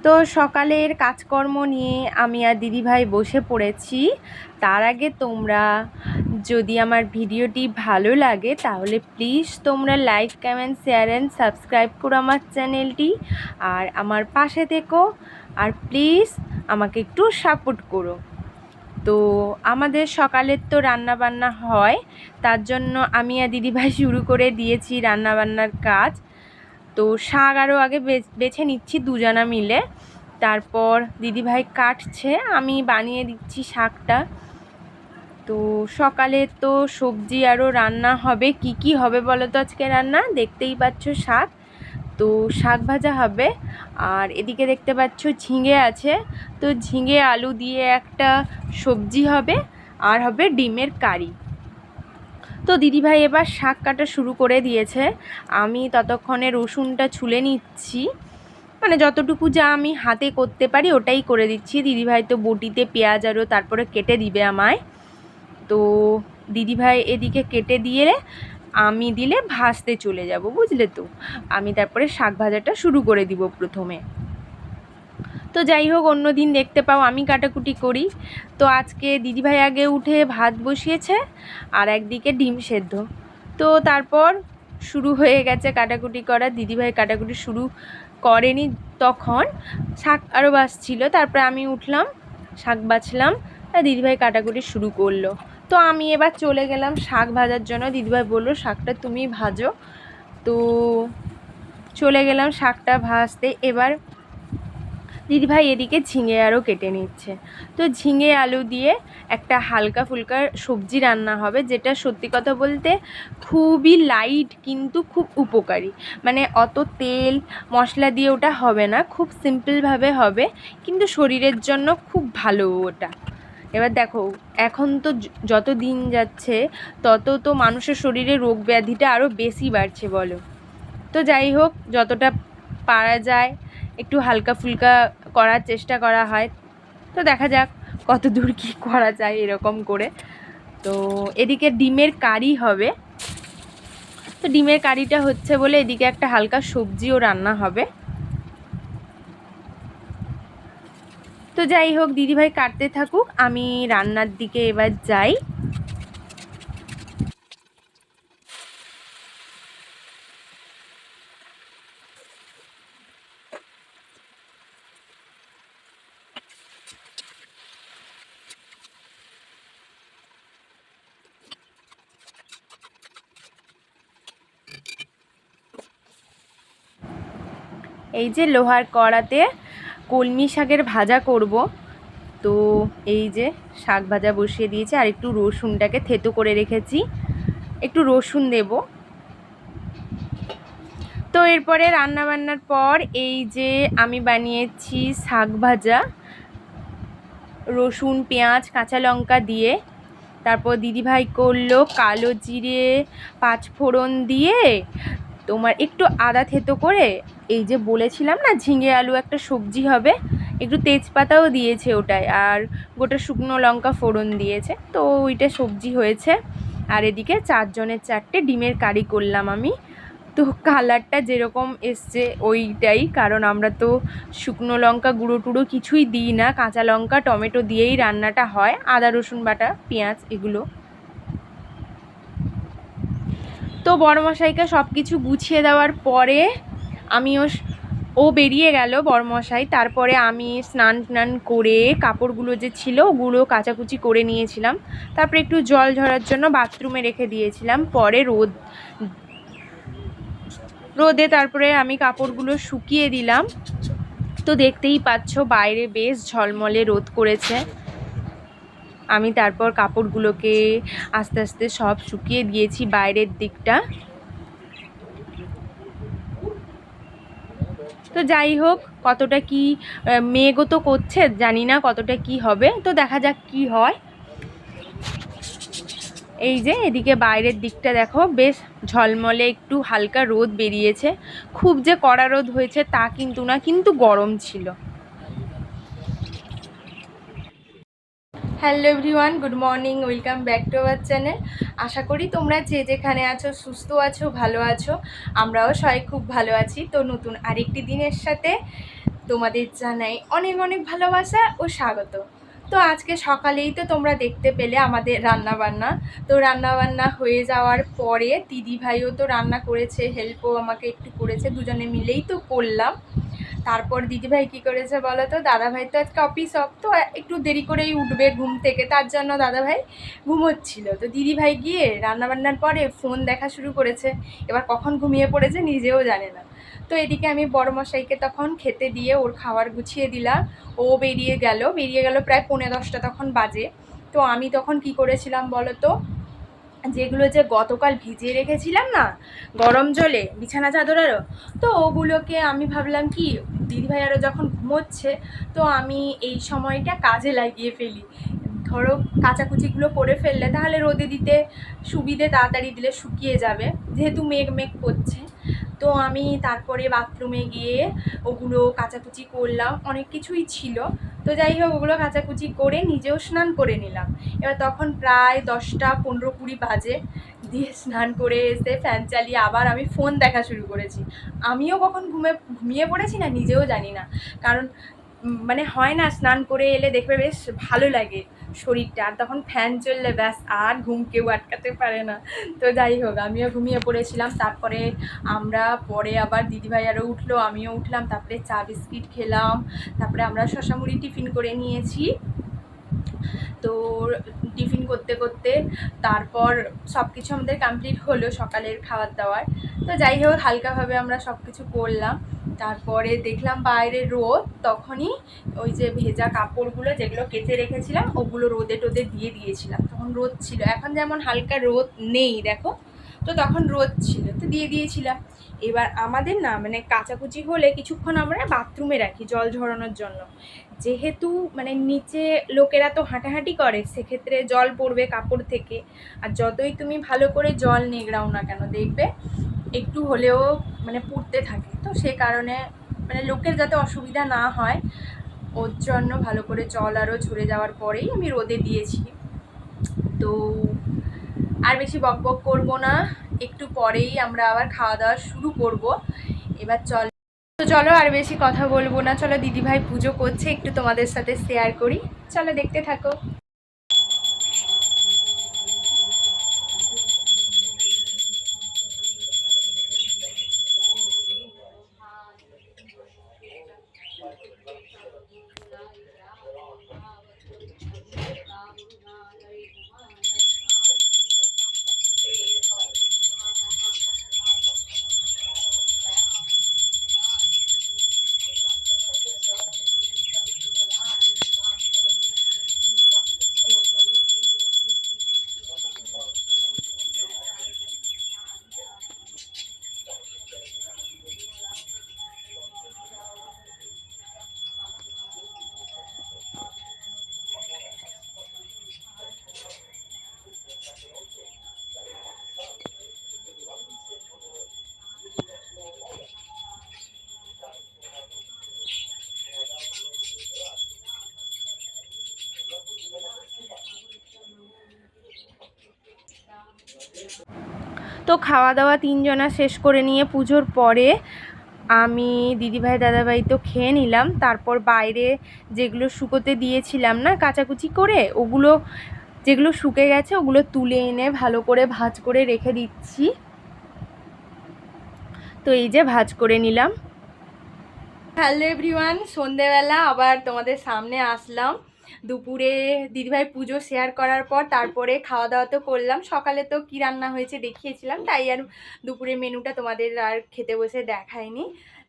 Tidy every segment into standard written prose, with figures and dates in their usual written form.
তো সকালের কাজকর্ম নিয়ে আমি আর দিদিভাই বসে পড়েছি। তার আগে তোমরা যদি আমার ভিডিওটি ভালো লাগে তাহলে প্লিজ তোমরা like, comment, share and subscribe করো আমার চ্যানেলটি, আর আমার পাশে থেকো, আর প্লিজ আমাকে একটু সাপোর্ট করো। তো আমাদের সকালের তো রান্না বান্না হয়, তার জন্য আমি আর দিদিভাই শুরু করে দিয়েছি রান্নাবান্নার কাজ। তো শাক আরও আগে বেছে নিচ্ছি দুজনা মিলে, তারপর দিদিভাই কাটছে, আমি বানিয়ে দিচ্ছি শাকটা। তো সকালে তো সবজি আরও রান্না হবে। কি কি হবে বলো তো আজকে রান্না? দেখতেই পাচ্ছ শাক, তো শাক ভাজা হবে। আর এদিকে দেখতে পাচ্ছ ঝিঙে আছে, তো ঝিঙে আলু দিয়ে একটা সবজি হবে, আর হবে ডিমের কারি। তো দিদিভাই এবার শাক কাটা শুরু করে দিয়েছে, আমি ততক্ষণে রসুনটা ছুলে নিচ্ছি, মানে যতটুকু যা আমি হাতে করতে পারি ওটাই করে দিচ্ছি। দিদিভাই তো বটিতে পেঁয়াজ আরও তারপরে কেটে দিবে আমায়। তো দিদিভাই এদিকে কেটে দিয়ে আমি দিলে ভাজতে চলে যাব, বুঝলে তো। আমি তারপরে শাক ভাজাটা শুরু করে দিব প্রথমে। তো যাই হোক, অন্য দিন দেখতে পাও আমি কাটাকুটি করি, তো আজকে দিদিভাই আগে উঠে ভাত বসিয়েছে আর একদিকে ডিম সেদ্ধ। তো তারপর শুরু হয়ে গেছে কাটাকুটি করা। দিদিভাই কাটাকুটি শুরু করেনি তখন, শাক আরও বাছছিল, তারপরে আমি উঠলাম, শাক বাছলাম, আর দিদিভাই কাটাকুটি শুরু করলো। তো আমি এবার চলে গেলাম শাক ভাজার জন্য। দিদিভাই বললো শাকটা তুমি ভাজো, তো চলে গেলাম শাকটা ভাজতে। এবার দিদিভাই এদিকে ঝিঙে আরও কেটে নিচ্ছে। তো ঝিঙে আলু দিয়ে একটা হালকা ফুলকা সবজি রান্না হবে, যেটা সত্যি কথা বলতে খুবই লাইট কিন্তু খুব উপকারী। মানে অত তেল মশলা দিয়ে ওটা হবে না, খুব সিম্পলভাবে হবে, কিন্তু শরীরের জন্য খুব ভালো ওটা। এবার দেখো, এখন তো যত দিন যাচ্ছে তত তো মানুষের শরীরে রোগ ব্যাধিটা আরও বেশি বাড়ছে বলো। তো যাই হোক, যতটা পারা যায় একটু হালকা ফুলকা করার চেষ্টা করা হয়। তো দেখা যাক কত দূর কী করা যায় এরকম করে। তো এদিকে ডিমের কারি হবে, তো ডিমের কারিটা হচ্ছে বলে এদিকে একটা হালকা সবজিও রান্না হবে। তো যাই হোক, দিদিভাই কাটতে থাকুক, আমি রান্নার দিকে এবার যাই। এই যে লোহার কড়াতে কলমি শাকের ভাজা করব, তো এই যে শাক ভাজা বসিয়ে দিয়েছি, আর একটু রসুনটাকে থেতো করে রেখেছি, একটু রসুন দেব। তো এরপরে রান্নাবান্নার পর এই যে আমি বানিয়েছি শাক ভাজা, রসুন, পেঁয়াজ, কাঁচা লঙ্কা দিয়ে। তারপর দিদিভাই করলো কালো জিরে, পাঁচফোড়ন দিয়ে তোমার একটু আদা থেতো করে, এই যে বলেছিলাম না ঝিঙে আলু একটা সবজি হবে, একটু তেজপাতাও দিয়েছে ওটায়, আর গোটা শুকনো লঙ্কা ফোড়ন দিয়েছে, তো ওইটা সবজি হয়েছে। আর এদিকে 4 জনের 4টে ডিমের কারি করলাম আমি। তো কালারটা যেরকম এসছে ওইটাই, কারণ আমরা তো শুকনো লঙ্কা গুঁড়ো টুড়ো কিছুই দিই না, কাঁচা লঙ্কা টমেটো দিয়েই রান্নাটা হয়, আদা রসুন বাটা, পেঁয়াজ এগুলো। তো বড়মশাইকে সব কিছু গুছিয়ে দেওয়ার পরে ও বেরিয়ে গেল বড়মশাই, তারপরে আমি স্নান টান করে কাপড়গুলো যে ছিল ওগুলো কাচাকুচি করে নিয়েছিলাম, তারপরে একটু জল ঝরার জন্য বাথরুমে রেখে দিয়েছিলাম, পরে রোদে তারপরে আমি কাপড়গুলো শুকিয়ে দিলাম। তো দেখতেই পাচ্ছ বাইরে বেশ ঝলমলে রোদ করেছে। আমি তারপর কাপড়গুলোকে আস্তে আস্তে সব শুকিয়ে দিয়েছি বাইরের দিকটা। তো যাই হোক, কতটা কি মেঘও তো করছে, জানি না কতটা কি হবে, তো দেখা যাক কি হয়। এই যে এদিকে বাইরের দিকটা দেখো বেশ ঝলমলে একটু হালকা রোদ বেরিয়েছে, খুব যে কড়া রোদ হয়েছে তা কিন্তু না, কিন্তু গরম ছিল। Hello everyone, good morning, welcome back to our channel. আশা করি তোমরা যে যেখানে আছো সুস্থ আছো, ভালো আছো। আমরাও সবাই খুব ভালো আছি। তো নতুন আরেকটি দিনের সাথে তোমাদের জানাই অনেক অনেক ভালোবাসা ও স্বাগত। তো আজকে সকালেই তো তোমরা দেখতে পেলে আমাদের রান্না বান্না। তো রান্না বান্না হয়ে যাওয়ার পরে দিদি ভাইও তো রান্না করেছে, হেল্পও আমাকে একটু করেছে, দুজনে মিলেই তো করলাম। তারপর দিদিভাই কী করেছে বলো তো, দাদাভাই তো আজকে অফিস অফ, তো একটু দেরি করেই উঠবে ঘুম থেকে, তার জন্য দাদাভাই ঘুমোচ্ছিল। তো দিদিভাই গিয়ে রান্নাবান্নার পরে ফোন দেখা শুরু করেছে। এবার কখন ঘুমিয়ে পড়েছে নিজেও জানে না। তো এদিকে আমি বড় মশাইকে তখন খেতে দিয়ে ওর খাবার গুছিয়ে দিলাম। ও বেরিয়ে গেল প্রায় 9:45 তখন বাজে। তো আমি তখন কি করেছিলাম বলো তো, যেগুলো যে গতকাল ভিজিয়ে রেখেছিলাম না গরম জলে বিছানা চাদরেরও, তো ওগুলোকে আমি ভাবলাম কি দিদিভাই আরও যখন ঘুমোচ্ছে তো আমি এই সময়টা কাজে লাগিয়ে ফেলি। ধরো কাচাকুচিগুলো করে ফেললে তাহলে রোদে দিতে সুবিধে, তাড়াতাড়ি দিলে শুকিয়ে যাবে, যেহেতু মেঘ মেঘ করছে। তো আমি তারপরে বাথরুমে গিয়ে ওগুলো কাচাকুচি করলাম, অনেক কিছুই ছিল। তো যাই হোক ওগুলো কাচাকুচি করে নিজেও স্নান করে নিলাম। এবার তখন প্রায় 10টা 15-20 বাজে। দিয়ে স্নান করে এসে ফ্যান চালিয়ে আবার আমি ফোন দেখা শুরু করেছি। আমিও কখন ঘুমিয়ে পড়েছি না নিজেও জানি না। কারণ মানে হয় না, স্নান করে এলে দেখবে বেশ ভালো লাগে শরীরটা, আর তখন ফ্যান চললে ব্যাস আর ঘুম কেউ আটকাতে পারে না। তো যাই হোক আমিও ঘুমিয়ে পড়েছিলাম। তারপরে আমরা পরে আবার দিদিভাই আরও উঠলো, আমিও উঠলাম, তারপরে চা বিস্কিট খেলাম। তারপরে আমরা শশা মুড়ি টিফিন করে নিয়েছি। তো টিফিন করতে করতে তারপর সব কিছু আমাদের কমপ্লিট হলো সকালের খাবার দাবার। তো যাই হোক হালকাভাবে আমরা সব কিছু করলাম। তারপরে দেখলাম বাইরে রোদ, তখনই ওই যে ভেজা কাপড়গুলো যেগুলো কেচে রেখেছিলাম ওগুলো রোদে টোদে দিয়ে দিয়েছিলাম, তখন রোদ ছিল। এখন যেমন হালকা রোদ নেই দেখো, তো তখন রোদ ছিল তো দিয়ে দিয়েছিলাম। এবার আমাদের না মানে কাচাকুচি হলে কিছুক্ষণ আমরা বাথরুমে রাখি জল ঝরানোর জন্য, যেহেতু মানে নিচে লোকেরা তো হাঁটাহাঁটি করে, সেক্ষেত্রে জল পড়বে কাপড় থেকে। আর যতই তুমি ভালো করে জল নিগড়াও না কেন দেখবে একটু হলেও মানে পড়তে থাকে। তো সে কারণে মানে লোকের যাতে অসুবিধা না হয় ওর জন্য ভালো করে জল আরও ঝরে যাওয়ার পরেই আমি রোদে দিয়েছি। তো আর বেশি বকবক করব না, একটু পরেই আমরা আবার খাওয়া দাওয়া শুরু করব। এবার চলো আর বেশি কথা বলবো না, চলো দিদিভাই পুজো করছে একটু তোমাদের সাথে শেয়ার করি, চলো দেখতে থাকো। তো খাওয়া দাওয়া তিনজনা শেষ করে নিয়ে পুজোর পরে আমি দিদিভাই দাদাভাই তো খেয়ে নিলাম। তারপর বাইরে যেগুলো শুকোতে দিয়েছিলাম না কাচাকুচি করে, ওগুলো যেগুলো শুকে গেছে ওগুলো তুলে এনে ভালো করে ভাঁজ করে রেখে দিচ্ছি। তো এই যে ভাঁজ করে নিলাম। হ্যালো এভরিওয়ান, সন্ধেবেলা আবার তোমাদের সামনে আসলাম। দুপুরে দিদিভাই পুজো শেয়ার করার পর তারপরে খাওয়া দাওয়া তো করলাম। সকালে তো কী রান্না হয়েছে দেখিয়েছিলাম, তাই আর দুপুরের মেনুটা তোমাদের আর খেতে বসে দেখায়নি।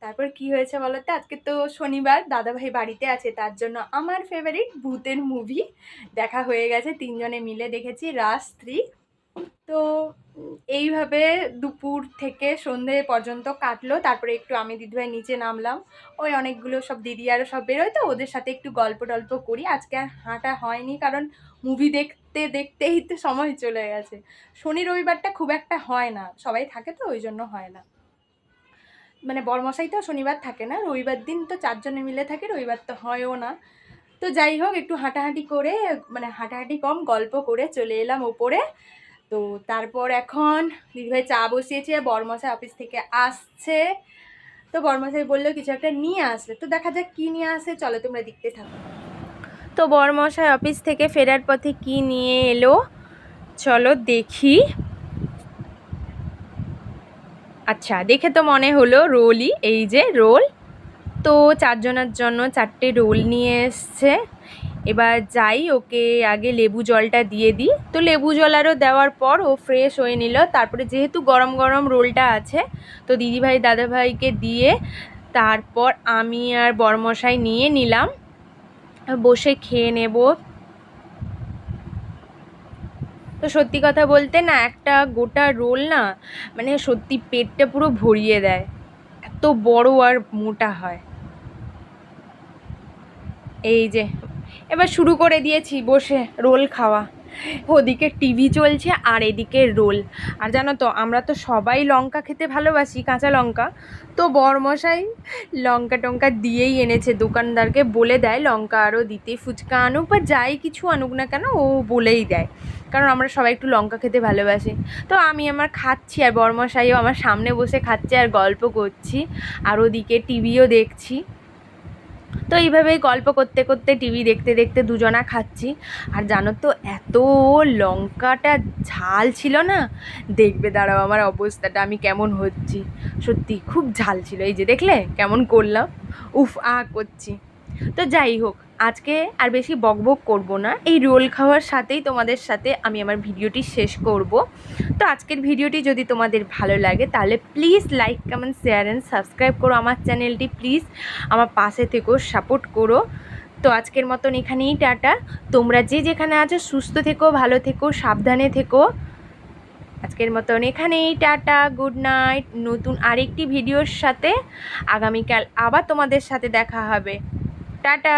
তারপর কি হয়েছে বলো তো, আজকে তো শনিবার, দাদাভাই বাড়িতে আছে, তার জন্য আমার ফেভারিট ভূতের মুভি দেখা হয়ে গেছে। তিনজনে মিলে দেখেছি রাজ 3। তো এইভাবে দুপুর থেকে সন্ধে পর্যন্ত কাটলো। তারপরে একটু আমি দিদিভাই নিচে নামলাম, ওই অনেকগুলো সব দিদি আরও সব বেরোয়, তো ওদের সাথে একটু গল্প টল্প করি। আজকে আর হাঁটা হয়নি কারণ মুভি দেখতে দেখতেই তো সময় চলে গেছে। শনি রবিবারটা খুব একটা হয় না, সবাই থাকে তো ওই জন্য হয় না। মানে বড়মশাই তো শনিবার থাকে না, রবিবার দিন তো চারজনে মিলে থাকে, রবিবার তো হয়ও না। তো যাই হোক একটু হাঁটাহাঁটি করে, মানে হাঁটাহাঁটি কম গল্প করে চলে এলাম ওপরে। তো তারপর এখন দিদিভাই চা বসিয়েছে, বড়মশাই অফিস থেকে আসছে। তো বরমশাই বললো কিছু একটা নিয়ে আসলে, তো দেখা যাক কী নিয়ে আসে, চলো তোমরা দেখতে থাকো। তো বরমশাই অফিস থেকে ফেরার পথে কী নিয়ে এলো চলো দেখি। আচ্ছা, দেখে তো মনে হলো রোলই, এই যে রোল। তো 4 জনের জন্য 4টে রোল নিয়ে এসছে। এবার যাই, ওকে আগে লেবু জলটা দিয়ে দিই। তো লেবু জল আরও দেওয়ার পর ও ফ্রেশ হয়ে নিল। তারপরে যেহেতু গরম গরম রোলটা আছে, তো দিদিভাই দাদাভাইকে দিয়ে তারপর আমি আর বরমশাই নিয়ে নিলাম, বসে খেয়ে নেব। তো সত্যি কথা বলতে না, একটা গোটা রোল না মানে সত্যি পেটটা পুরো ভরিয়ে দেয়, এত বড় আর মোটা হয়। এই যে এবার শুরু করে দিয়েছি বসে রোল খাওয়া। ওদিকে টিভি চলছে আর এদিকে রোল। আর জানো তো, আমরা তো সবাই লঙ্কা খেতে ভালোবাসি, কাঁচা লঙ্কা। তো বরমশাই লঙ্কা টঙ্কা দিয়েই এনেছে, দোকানদারকে বলে দেয় লঙ্কা আরও দিতে, ফুচকা আনুক বা যাই কিছু আনুক না কেন ও বলেই দেয়, কারণ আমরা সবাই একটু লঙ্কা খেতে ভালোবাসি। তো আমি আমার খাচ্ছি আর বরমশাইও আমার সামনে বসে খাচ্ছে আর গল্প করছি, আর ওদিকে টিভিও দেখছি। তো এইভাবেই গল্প করতে করতে টিভি দেখতে দেখতে দুজনা খাচ্ছি। আর জানো তো, এত লঙ্কাটা ঝাল ছিল না, দেখবে দাঁড়াও আমার অবস্থাটা আমি কেমন হচ্ছি। সত্যি খুব ঝাল ছিল, এই যে দেখলে কেমন করলাম, উফ করছি। তো যাই হোক, আজকে আর বেশি বকবক করব না, এই রোল খাওয়ার সাথেই তোমাদের সাথে আমি আমার ভিডিওটি শেষ করব। তো আজকের ভিডিওটি যদি তোমাদের ভালো লাগে তাহলে please like comment share and subscribe করো আমার চ্যানেলটি, প্লিজ আমার পাশে থেকো, সাপোর্ট করো। তো আজকের মতন এখানেই টাটা। তোমরা যে যেখানে আছো সুস্থ থেকো, ভালো থেকো, সাবধানে থেকো। আজকের মতন এখানেই টাটা, গুড নাইট। নতুন আরেকটি ভিডিওর সাথে আগামীকাল আবার তোমাদের সাথে দেখা হবে। টাটা।